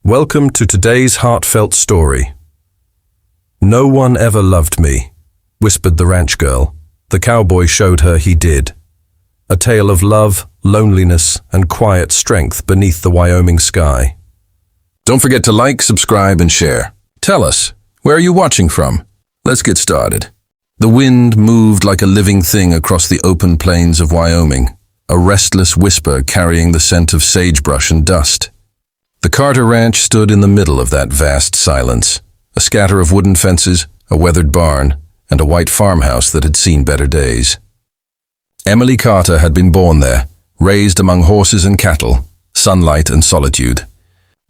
Welcome to today's heartfelt story. No one ever loved me, whispered the ranch girl. The cowboy showed her he did. A tale of love, loneliness, and quiet strength beneath the Wyoming sky. Don't forget to like, subscribe, and share. Tell us, where are you watching from? Let's get started. The wind moved like a living thing across the open plains of Wyoming, a restless whisper carrying the scent of sagebrush and dust. The Carter Ranch stood in the middle of that vast silence, a scatter of wooden fences, a weathered barn, and a white farmhouse that had seen better days. Emily Carter had been born there, raised among horses and cattle, sunlight and solitude.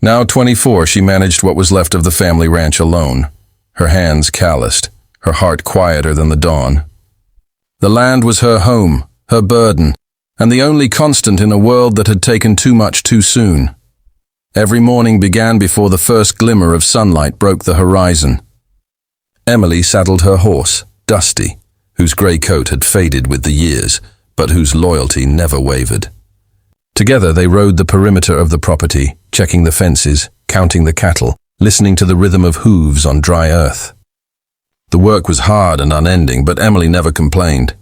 Now 24, she managed what was left of the family ranch alone, her hands calloused, her heart quieter than the dawn. The land was her home, her burden, and the only constant in a world that had taken too much too soon. Every morning began before the first glimmer of sunlight broke the horizon. Emily saddled her horse, Dusty, whose grey coat had faded with the years, but whose loyalty never wavered. Together they rode the perimeter of the property, checking the fences, counting the cattle, listening to the rhythm of hooves on dry earth. The work was hard and unending, but Emily never complained.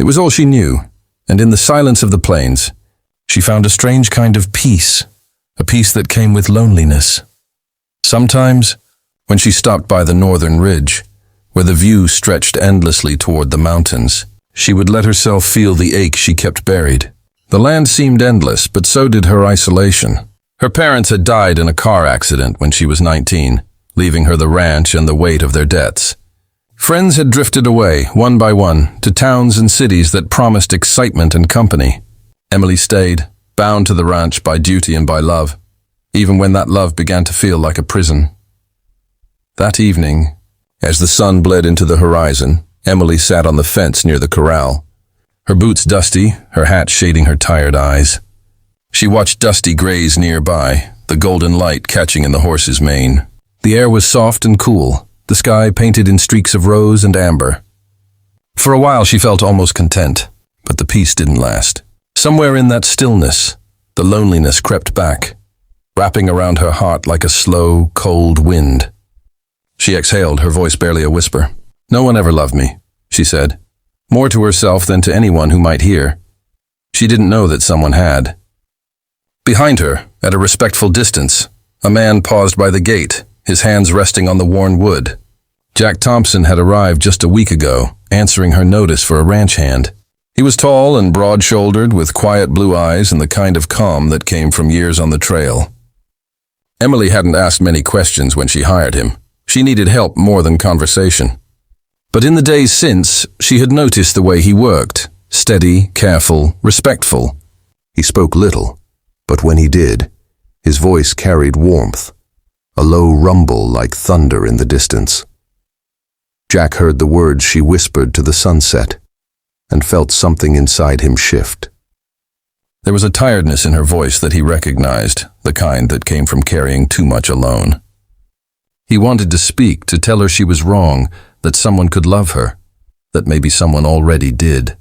It was all she knew, and in the silence of the plains, she found a strange kind of peace. A peace that came with loneliness. Sometimes, when she stopped by the northern ridge, where the view stretched endlessly toward the mountains, she would let herself feel the ache she kept buried. The land seemed endless, but so did her isolation. Her parents had died in a car accident when she was 19, leaving her the ranch and the weight of their debts. Friends had drifted away, one by one, to towns and cities that promised excitement and company. Emily stayed, bound to the ranch by duty and by love, even when that love began to feel like a prison. That evening, as the sun bled into the horizon, Emily sat on the fence near the corral, her boots dusty, her hat shading her tired eyes. She watched Dusty graze nearby, the golden light catching in the horse's mane. The air was soft and cool, the sky painted in streaks of rose and amber. For a while she felt almost content, but the peace didn't last. Somewhere in that stillness, the loneliness crept back, wrapping around her heart like a slow, cold wind. She exhaled, her voice barely a whisper. "No one ever loved me," she said, more to herself than to anyone who might hear. She didn't know that someone had. Behind her, at a respectful distance, a man paused by the gate, his hands resting on the worn wood. Jack Thompson had arrived just a week ago, answering her notice for a ranch hand. He was tall and broad-shouldered, with quiet blue eyes and the kind of calm that came from years on the trail. Emily hadn't asked many questions when she hired him. She needed help more than conversation. But in the days since, she had noticed the way he worked, steady, careful, respectful. He spoke little, but when he did, his voice carried warmth, a low rumble like thunder in the distance. Jack heard the words she whispered to the sunset, and felt something inside him shift. There was a tiredness in her voice that he recognized, the kind that came from carrying too much alone. He wanted to speak, to tell her she was wrong, that someone could love her, that maybe someone already did.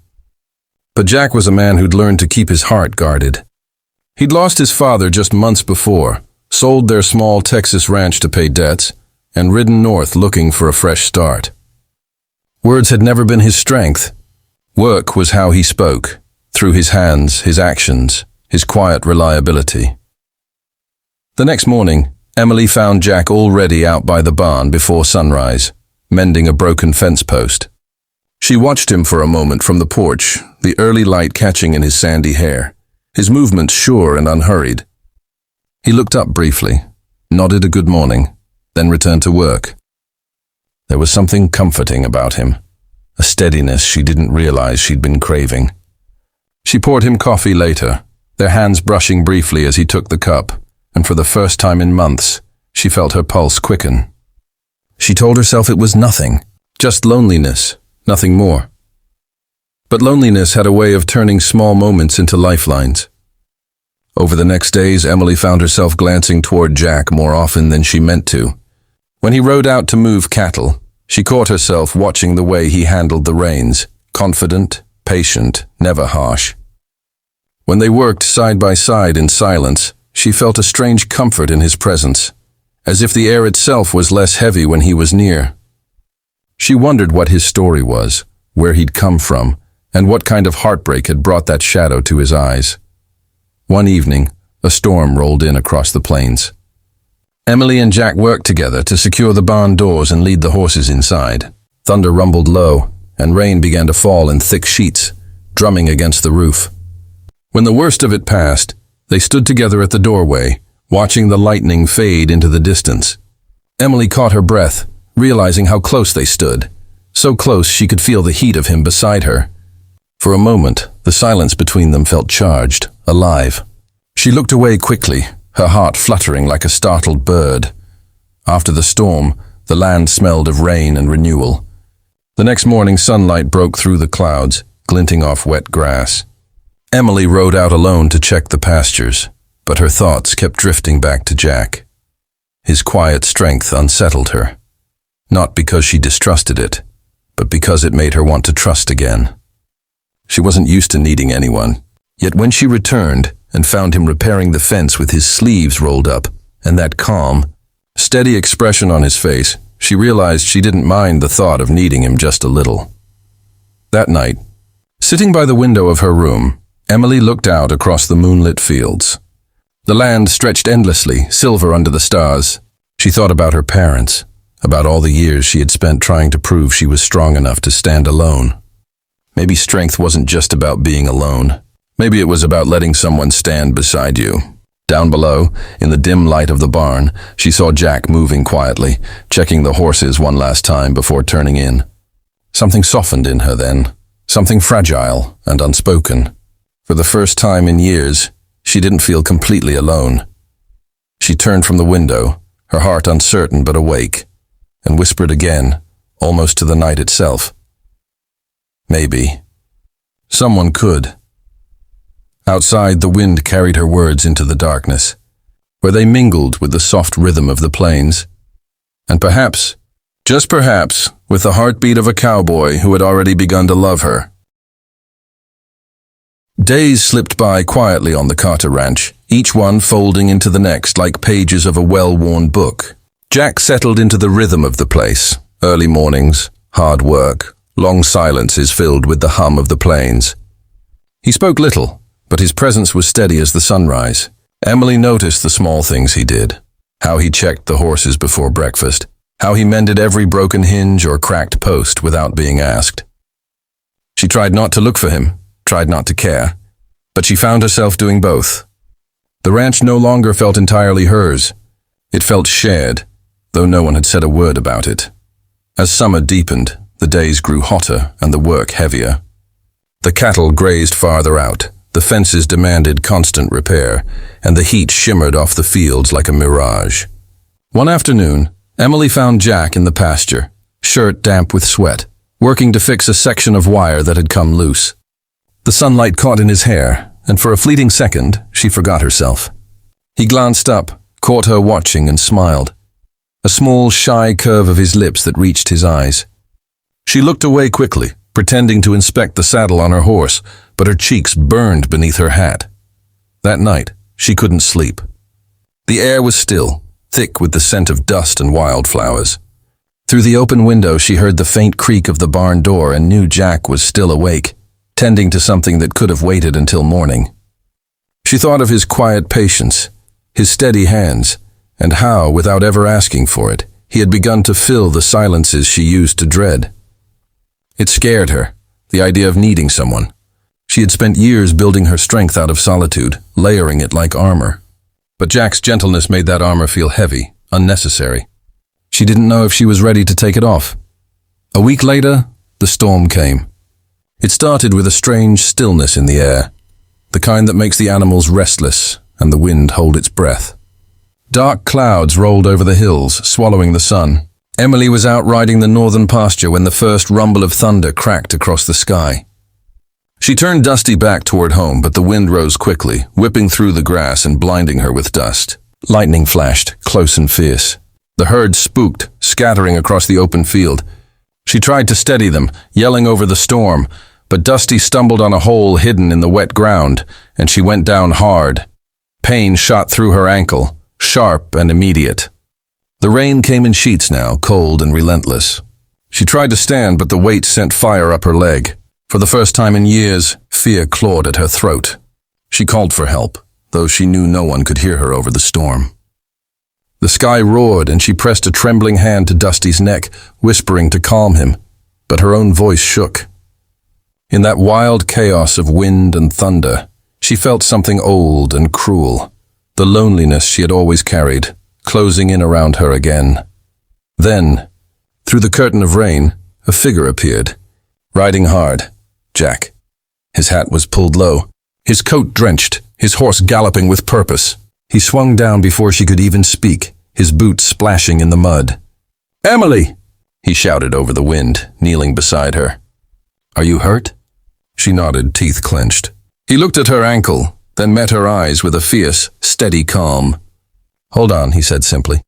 But Jack was a man who'd learned to keep his heart guarded. He'd lost his father just months before, sold their small Texas ranch to pay debts, and ridden north looking for a fresh start. Words had never been his strength. Work was how he spoke, through his hands, his actions, his quiet reliability. The next morning, Emily found Jack already out by the barn before sunrise, mending a broken fence post. She watched him for a moment from the porch, the early light catching in his sandy hair, his movements sure and unhurried. He looked up briefly, nodded a good morning, then returned to work. There was something comforting about him, a steadiness she didn't realize she'd been craving. She poured him coffee later, their hands brushing briefly as he took the cup, and for the first time in months, she felt her pulse quicken. She told herself it was nothing, just loneliness, nothing more. But loneliness had a way of turning small moments into lifelines. Over the next days, Emily found herself glancing toward Jack more often than she meant to. When he rode out to move cattle, she caught herself watching the way he handled the reins, confident, patient, never harsh. When they worked side by side in silence, she felt a strange comfort in his presence, as if the air itself was less heavy when he was near. She wondered what his story was, where he'd come from, and what kind of heartbreak had brought that shadow to his eyes. One evening, a storm rolled in across the plains. Emily and Jack worked together to secure the barn doors and lead the horses inside. Thunder rumbled low, and rain began to fall in thick sheets, drumming against the roof. When the worst of it passed, they stood together at the doorway, watching the lightning fade into the distance. Emily caught her breath, realizing how close they stood, so close she could feel the heat of him beside her. For a moment, the silence between them felt charged, alive. She looked away quickly, her heart fluttering like a startled bird. After the storm, the land smelled of rain and renewal. The next morning, sunlight broke through the clouds, glinting off wet grass. Emily rode out alone to check the pastures, but her thoughts kept drifting back to Jack. His quiet strength unsettled her, not because she distrusted it, but because it made her want to trust again. She wasn't used to needing anyone, yet when she returned and found him repairing the fence with his sleeves rolled up and that calm, steady expression on his face, she realized she didn't mind the thought of needing him just a little. That night, sitting by the window of her room, Emily looked out across the moonlit fields. The land stretched endlessly, silver under the stars. She thought about her parents, about all the years she had spent trying to prove she was strong enough to stand alone. Maybe strength wasn't just about being alone. Maybe it was about letting someone stand beside you. Down below, in the dim light of the barn, she saw Jack moving quietly, checking the horses one last time before turning in. Something softened in her then, something fragile and unspoken. For the first time in years, she didn't feel completely alone. She turned from the window, her heart uncertain but awake, and whispered again, almost to the night itself. Maybe. Someone could. Outside, the wind carried her words into the darkness, where they mingled with the soft rhythm of the plains. And perhaps, just perhaps, with the heartbeat of a cowboy who had already begun to love her. Days slipped by quietly on the Carter Ranch, each one folding into the next like pages of a well-worn book. Jack settled into the rhythm of the place. Early mornings, hard work, long silences filled with the hum of the plains. He spoke little, but his presence was steady as the sunrise. Emily noticed the small things he did, how he checked the horses before breakfast, how he mended every broken hinge or cracked post without being asked. She tried not to look for him, tried not to care, but she found herself doing both. The ranch no longer felt entirely hers. It felt shared, though no one had said a word about it. As summer deepened, the days grew hotter and the work heavier. The cattle grazed farther out, the fences demanded constant repair, and the heat shimmered off the fields like a mirage. One afternoon, Emily found Jack in the pasture, shirt damp with sweat, working to fix a section of wire that had come loose. The sunlight caught in his hair, and for a fleeting second, she forgot herself. He glanced up, caught her watching, and smiled. A small, shy curve of his lips that reached his eyes. She looked away quickly, pretending to inspect the saddle on her horse, but her cheeks burned beneath her hat. That night, she couldn't sleep. The air was still, thick with the scent of dust and wildflowers. Through the open window, she heard the faint creak of the barn door and knew Jack was still awake, tending to something that could have waited until morning. She thought of his quiet patience, his steady hands, and how, without ever asking for it, he had begun to fill the silences she used to dread. It scared her, the idea of needing someone. She had spent years building her strength out of solitude, layering it like armor. But Jack's gentleness made that armor feel heavy, unnecessary. She didn't know if she was ready to take it off. A week later, the storm came. It started with a strange stillness in the air, the kind that makes the animals restless and the wind hold its breath. Dark clouds rolled over the hills, swallowing the sun. Emily was out riding the northern pasture when the first rumble of thunder cracked across the sky. She turned Dusty back toward home, but the wind rose quickly, whipping through the grass and blinding her with dust. Lightning flashed, close and fierce. The herd spooked, scattering across the open field. She tried to steady them, yelling over the storm, but Dusty stumbled on a hole hidden in the wet ground, and she went down hard. Pain shot through her ankle, sharp and immediate. The rain came in sheets now, cold and relentless. She tried to stand, but the weight sent fire up her leg. For the first time in years, fear clawed at her throat. She called for help, though she knew no one could hear her over the storm. The sky roared, and she pressed a trembling hand to Dusty's neck, whispering to calm him, but her own voice shook. In that wild chaos of wind and thunder, she felt something old and cruel, the loneliness she had always carried, closing in around her again. Then, through the curtain of rain, a figure appeared, riding hard. Jack. His hat was pulled low, his coat drenched, his horse galloping with purpose. He swung down before she could even speak, his boots splashing in the mud. "Emily!" he shouted over the wind, kneeling beside her. "Are you hurt?" She nodded, teeth clenched. He looked at her ankle, then met her eyes with a fierce, steady calm. "Hold on," he said simply.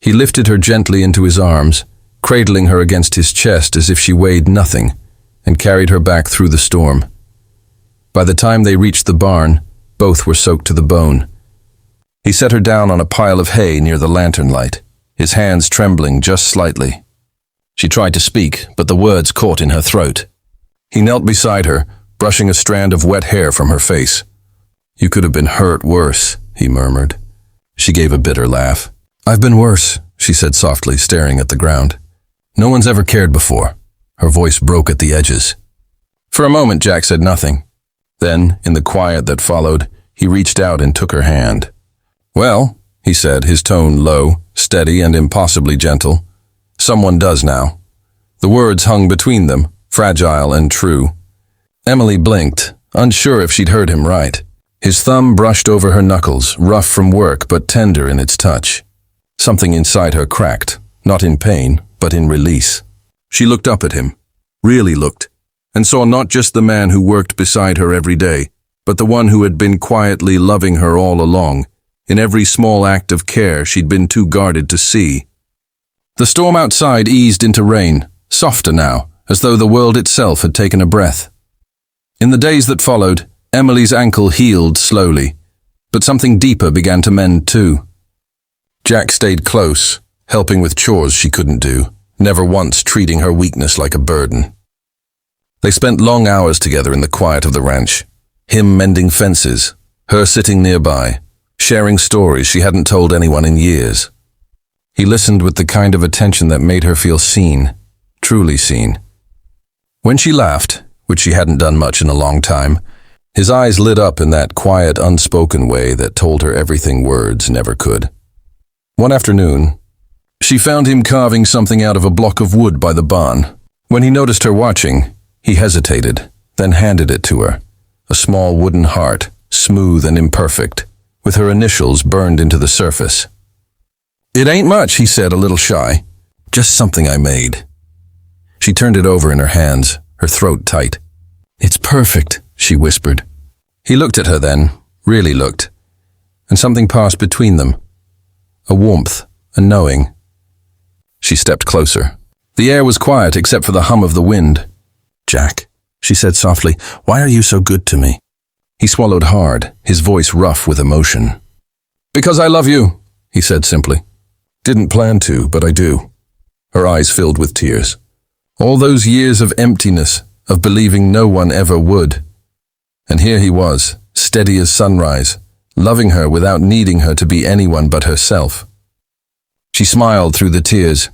He lifted her gently into his arms, cradling her against his chest as if she weighed nothing, and carried her back through the storm. By the time they reached the barn, both were soaked to the bone. He set her down on a pile of hay near the lantern light, his hands trembling just slightly. She tried to speak, but the words caught in her throat. He knelt beside her, brushing a strand of wet hair from her face. "You could have been hurt worse," he murmured. She gave a bitter laugh. "I've been worse," she said softly, staring at the ground. "No one's ever cared before." Her voice broke at the edges. For a moment, Jack said nothing. Then, in the quiet that followed, he reached out and took her hand. "Well," he said, his tone low, steady, and impossibly gentle, "someone does now." The words hung between them, fragile and true. Emily blinked, unsure if she'd heard him right. His thumb brushed over her knuckles, rough from work but tender in its touch. Something inside her cracked, not in pain, but in release. She looked up at him, really looked, and saw not just the man who worked beside her every day, but the one who had been quietly loving her all along, in every small act of care she'd been too guarded to see. The storm outside eased into rain, softer now, as though the world itself had taken a breath. In the days that followed, Emily's ankle healed slowly, but something deeper began to mend too. Jack stayed close, helping with chores she couldn't do, never once treating her weakness like a burden. They spent long hours together in the quiet of the ranch, him mending fences, her sitting nearby, sharing stories she hadn't told anyone in years. He listened with the kind of attention that made her feel seen, truly seen. When she laughed, which she hadn't done much in a long time, his eyes lit up in that quiet, unspoken way that told her everything words never could. One afternoon, she found him carving something out of a block of wood by the barn. When he noticed her watching, he hesitated, then handed it to her, a small wooden heart, smooth and imperfect, with her initials burned into the surface. "It ain't much," he said, a little shy. "Just something I made." She turned it over in her hands, her throat tight. "It's perfect," she whispered. He looked at her then, really looked, and something passed between them, a warmth, a knowing. She stepped closer. The air was quiet except for the hum of the wind. "Jack," she said softly, "why are you so good to me?" He swallowed hard, his voice rough with emotion. "Because I love you," he said simply. "Didn't plan to, but I do." Her eyes filled with tears. All those years of emptiness, of believing no one ever would. And here he was, steady as sunrise, loving her without needing her to be anyone but herself. She smiled through the tears,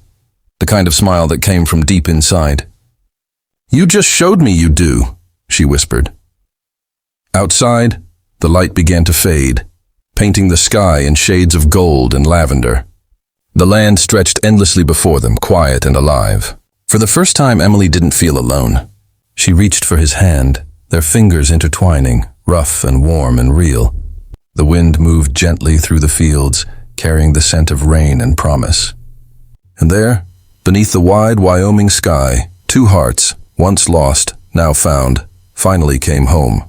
the kind of smile that came from deep inside. "You just showed me you do," she whispered. Outside, the light began to fade, painting the sky in shades of gold and lavender. The land stretched endlessly before them, quiet and alive. For the first time, Emily didn't feel alone. She reached for his hand, their fingers intertwining, rough and warm and real. The wind moved gently through the fields, carrying the scent of rain and promise. And there, beneath the wide Wyoming sky, two hearts, once lost, now found, finally came home.